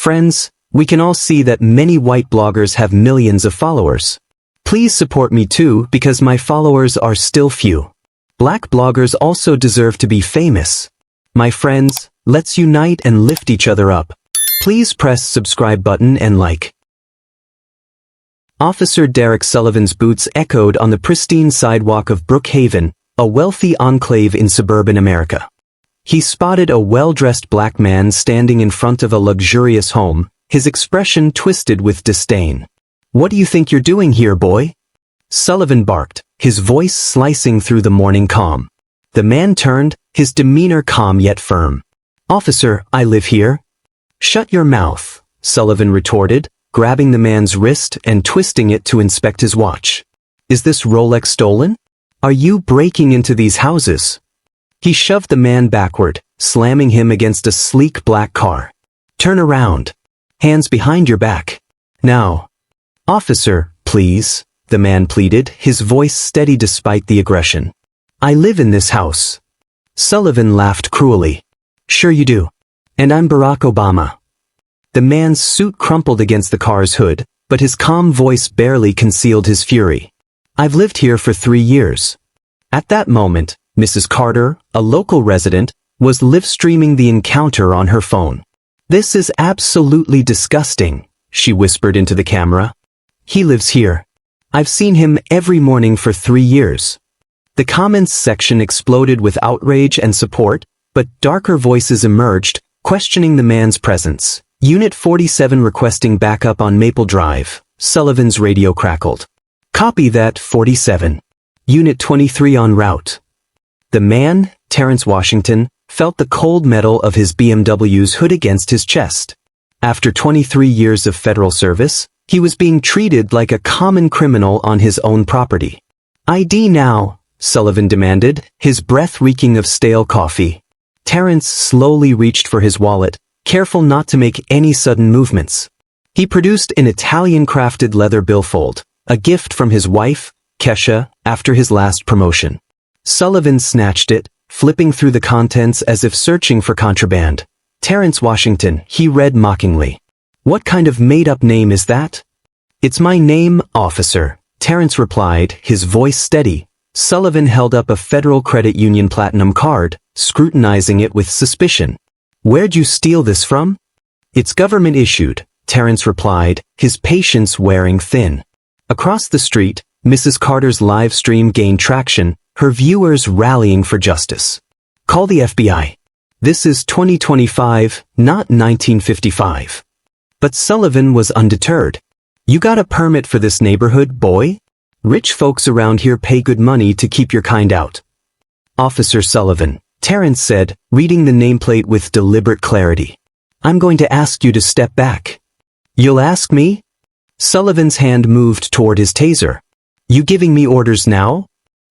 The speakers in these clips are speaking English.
Friends, we can all see that many white bloggers have millions of followers. Please support me too because my followers are still few. Black bloggers also deserve to be famous. My friends, let's unite and lift each other up. Please press subscribe button and like. Officer Derek Sullivan's boots echoed on the pristine sidewalk of Brookhaven, a wealthy enclave in suburban America. He spotted a well-dressed black man standing in front of a luxurious home, his expression twisted with disdain. "What do you think you're doing here, boy?" Sullivan barked, his voice slicing through the morning calm. The man turned, his demeanor calm yet firm. "Officer, I live here." "Shut your mouth," Sullivan retorted, grabbing the man's wrist and twisting it to inspect his watch. "Is this Rolex stolen? Are you breaking into these houses?" He shoved the man backward, slamming him against a sleek black car. "Turn around. Hands behind your back. Now." "Officer, please," the man pleaded, his voice steady despite the aggression. "I live in this house." Sullivan laughed cruelly. "Sure you do. And I'm Barack Obama." The man's suit crumpled against the car's hood, but his calm voice barely concealed his fury. "I've lived here for 3 years." At that moment, Mrs. Carter, a local resident, was live-streaming the encounter on her phone. "This is absolutely disgusting," she whispered into the camera. "He lives here. I've seen him every morning for 3 years." The comments section exploded with outrage and support, but darker voices emerged, questioning the man's presence. "Unit 47 requesting backup on Maple Drive," Sullivan's radio crackled. "Copy that, 47. Unit 23 en route." The man, Terrence Washington, felt the cold metal of his BMW's hood against his chest. After 23 years of federal service, he was being treated like a common criminal on his own property. "ID now," Sullivan demanded, his breath reeking of stale coffee. Terrence slowly reached for his wallet, careful not to make any sudden movements. He produced an Italian-crafted leather billfold, a gift from his wife, Kesha, after his last promotion. Sullivan snatched it, flipping through the contents as if searching for contraband. "Terrence Washington," he read mockingly. "What kind of made-up name is that?" "It's my name, officer," Terrence replied, his voice steady. Sullivan held up a Federal Credit Union Platinum card, scrutinizing it with suspicion. "Where'd you steal this from?" "It's government-issued," Terrence replied, his patience wearing thin. Across the street, Mrs. Carter's live stream gained traction, her viewers rallying for justice. "Call the FBI. This is 2025, not 1955. But Sullivan was undeterred. "You got a permit for this neighborhood, boy? Rich folks around here pay good money to keep your kind out." "Officer Sullivan," Terrence said, reading the nameplate with deliberate clarity. "I'm going to ask you to step back." "You'll ask me?" Sullivan's hand moved toward his taser. "You giving me orders now?"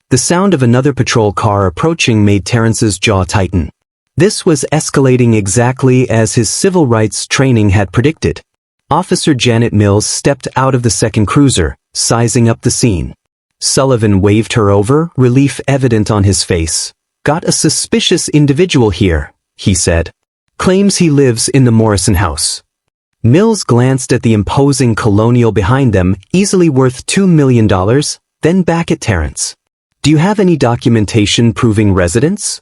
The sound of another patrol car approaching made Terrence's jaw tighten. This was escalating exactly as his civil rights training had predicted. Officer Janet Mills stepped out of the second cruiser, sizing up the scene. Sullivan waved her over, relief evident on his face. "Got a suspicious individual here," he said. "Claims he lives in the Morrison house." Mills glanced at the imposing colonial behind them, easily worth $2 million, then back at Terrence. "Do you have any documentation proving residence?"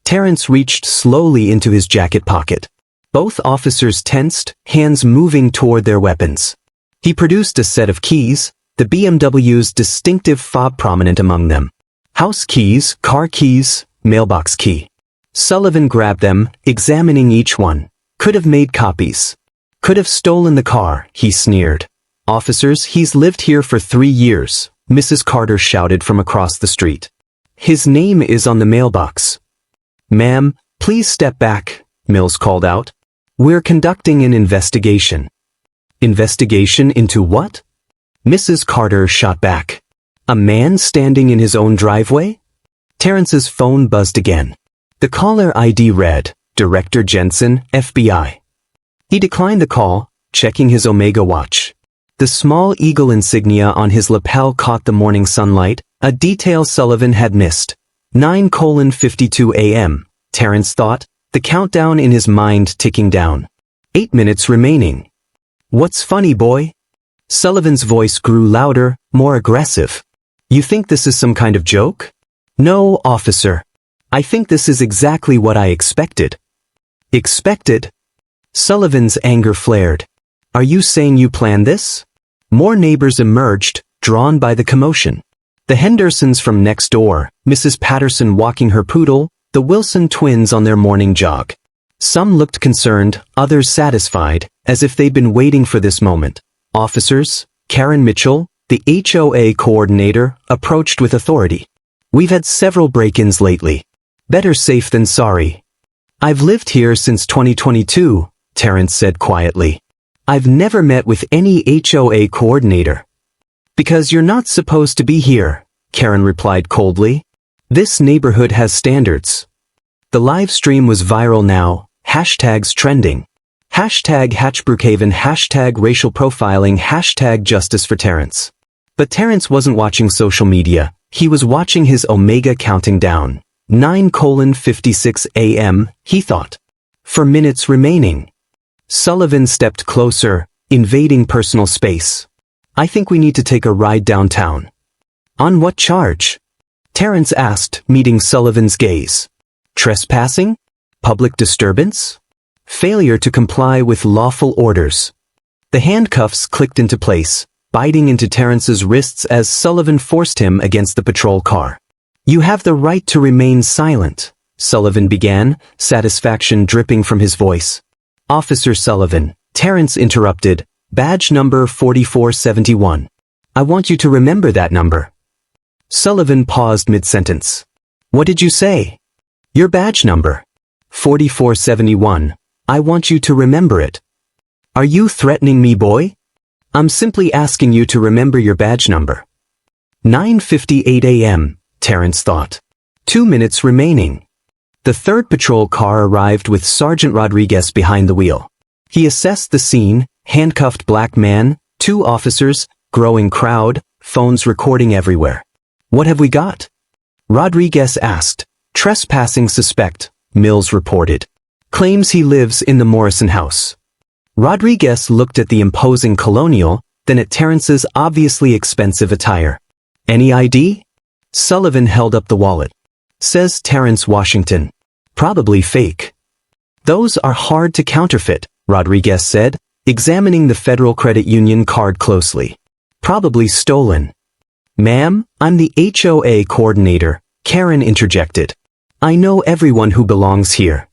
Terrence reached slowly into his jacket pocket. Both officers tensed, hands moving toward their weapons. He produced a set of keys, the BMW's distinctive fob prominent among them. House keys, car keys, mailbox key. Sullivan grabbed them, examining each one. "Could have made copies. Could have stolen the car," he sneered. "Officers, he's lived here for 3 years," Mrs. Carter shouted from across the street. "His name is on the mailbox." "Ma'am, please step back," Mills called out. "We're conducting an investigation." "Investigation into what?" Mrs. Carter shot back. "A man standing in his own driveway?" Terrence's phone buzzed again. The caller ID read, "Director Jensen, FBI." He declined the call, checking his Omega watch. The small eagle insignia on his lapel caught the morning sunlight, a detail Sullivan had missed. 9:52 a.m., Terrence thought, the countdown in his mind ticking down. 8 minutes remaining. What's funny, boy? Sullivan's voice grew louder, more aggressive. You think this is some kind of joke? No, officer. I think this is exactly what I expected. Expected? Sullivan's anger flared. Are you saying you planned this? More neighbors emerged, drawn by the commotion. The Hendersons from next door, Mrs. Patterson walking her poodle, the Wilson twins on their morning jog. Some looked concerned, others satisfied, as if they'd been waiting for this moment. Officers, Karen Mitchell, the HOA coordinator, approached with authority. We've had several break-ins lately. Better safe than sorry. I've lived here since 2022, Terrence said quietly. I've never met with any HOA coordinator. Because you're not supposed to be here, Karen replied coldly. This neighborhood has standards. The live stream was viral now, hashtags trending. Hashtag Hatchbrookhaven, hashtag racial profiling, hashtag justice for Terrence. But Terrence wasn't watching social media, he was watching his Omega counting down. 9:56 a.m., he thought. 4 minutes remaining. Sullivan stepped closer, invading personal space. I think we need to take a ride downtown. On what charge? Terrence asked, meeting Sullivan's gaze. Trespassing? Public disturbance? Failure to comply with lawful orders. The handcuffs clicked into place, biting into Terrence's wrists as Sullivan forced him against the patrol car. You have the right to remain silent, Sullivan began, satisfaction dripping from his voice. Officer Sullivan, Terrence interrupted, badge number 4471. I want you to remember that number. Sullivan paused mid-sentence. What did you say? Your badge number. 4471. I want you to remember it. Are you threatening me, boy? I'm simply asking you to remember your badge number. 9:58 a.m., Terrence thought. 2 minutes remaining. The third patrol car arrived with Sergeant Rodriguez behind the wheel. He assessed the scene, handcuffed black man, 2 officers, growing crowd, phones recording everywhere. What have we got? Rodriguez asked. Trespassing suspect, Mills reported. Claims he lives in the Morrison house. Rodriguez looked at the imposing colonial, then at Terrence's obviously expensive attire. Any ID? Sullivan held up the wallet. Says Terrence Washington. Probably fake. Those are hard to counterfeit, Rodriguez said, examining the Federal Credit Union card closely. Probably stolen. Ma'am, I'm the HOA coordinator, Karen interjected. I know everyone who belongs here.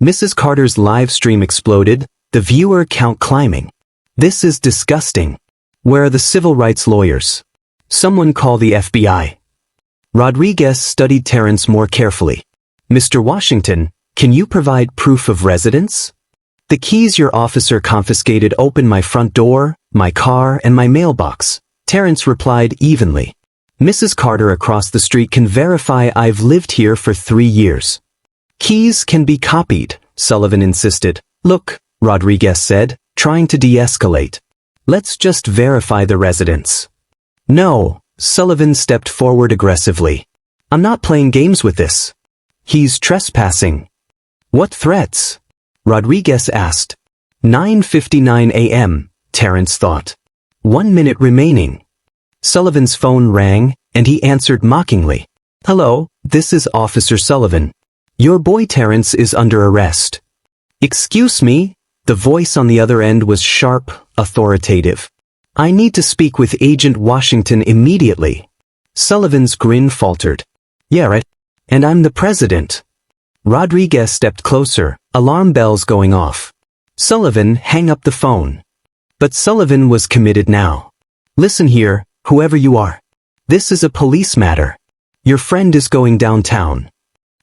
Mrs. Carter's live stream exploded, the viewer count climbing. This is disgusting. Where are the civil rights lawyers? Someone call the FBI. Rodriguez studied Terrence more carefully. Mr. Washington, can you provide proof of residence? The keys your officer confiscated open my front door, my car, and my mailbox, Terrence replied evenly. Mrs. Carter across the street can verify I've lived here for 3 years. Keys can be copied, Sullivan insisted. Look, Rodriguez said, trying to de-escalate. Let's just verify the residence. No, Sullivan stepped forward aggressively. I'm not playing games with this. He's trespassing. What threats? Rodriguez asked. 9:59 a.m., Terrence thought. 1 minute remaining. Sullivan's phone rang, and he answered mockingly. Hello, this is Officer Sullivan. Your boy Terrence is under arrest. Excuse me? The voice on the other end was sharp, authoritative. I need to speak with Agent Washington immediately. Sullivan's grin faltered. Yeah, right. And I'm the president. Rodriguez stepped closer, alarm bells going off. Sullivan, hang up the phone. But Sullivan was committed now. Listen here, whoever you are. This is a police matter. Your friend is going downtown.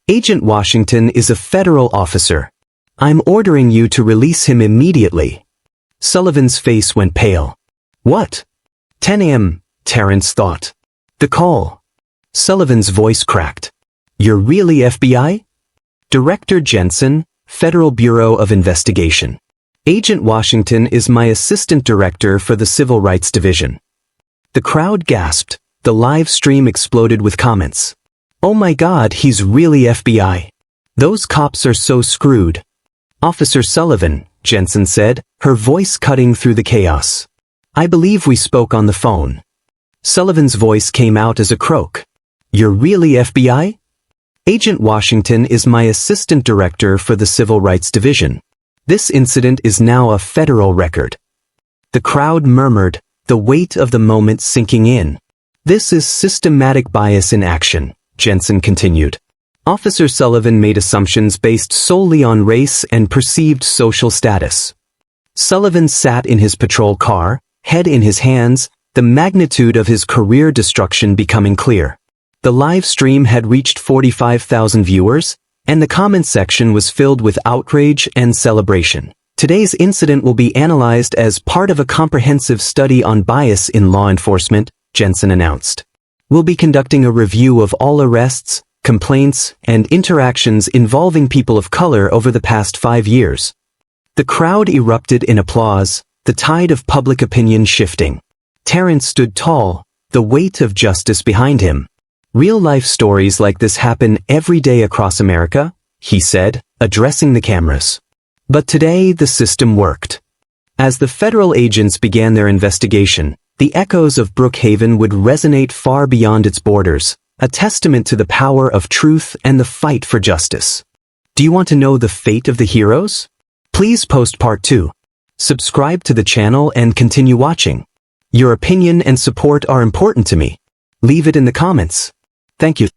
Agent Washington is a federal officer. I'm ordering you to release him immediately. Sullivan's face went pale. What? 10 a.m., Terrence thought. The call. Sullivan's voice cracked. You're really FBI? Director Jensen, Federal Bureau of Investigation. Agent Washington is my assistant director for the Civil Rights Division. The crowd gasped. The live stream exploded with comments. Oh my God, he's really FBI. Those cops are so screwed. Officer Sullivan, Jensen said, her voice cutting through the chaos. I believe we spoke on the phone. Sullivan's voice came out as a croak. You're really FBI? Agent Washington is my assistant director for the Civil Rights Division. This incident is now a federal record. The crowd murmured, the weight of the moment sinking in. This is systematic bias in action, Jensen continued. Officer Sullivan made assumptions based solely on race and perceived social status. Sullivan sat in his patrol car, head in his hands, the magnitude of his career destruction becoming clear. The live stream had reached 45,000 viewers, and the comment section was filled with outrage and celebration. Today's incident will be analyzed as part of a comprehensive study on bias in law enforcement, Jensen announced. We'll be conducting a review of all arrests, complaints, and interactions involving people of color over the past 5 years. The crowd erupted in applause, the tide of public opinion shifting. Terrence stood tall, the weight of justice behind him. Real-life stories like this happen every day across America, he said, addressing the cameras. But today the system worked. As the federal agents began their investigation, the echoes of Brookhaven would resonate far beyond its borders, a testament to the power of truth and the fight for justice. Do you want to know the fate of the heroes? Please post part 2. Subscribe to the channel and continue watching. Your opinion and support are important to me. Leave it in the comments. Thank you.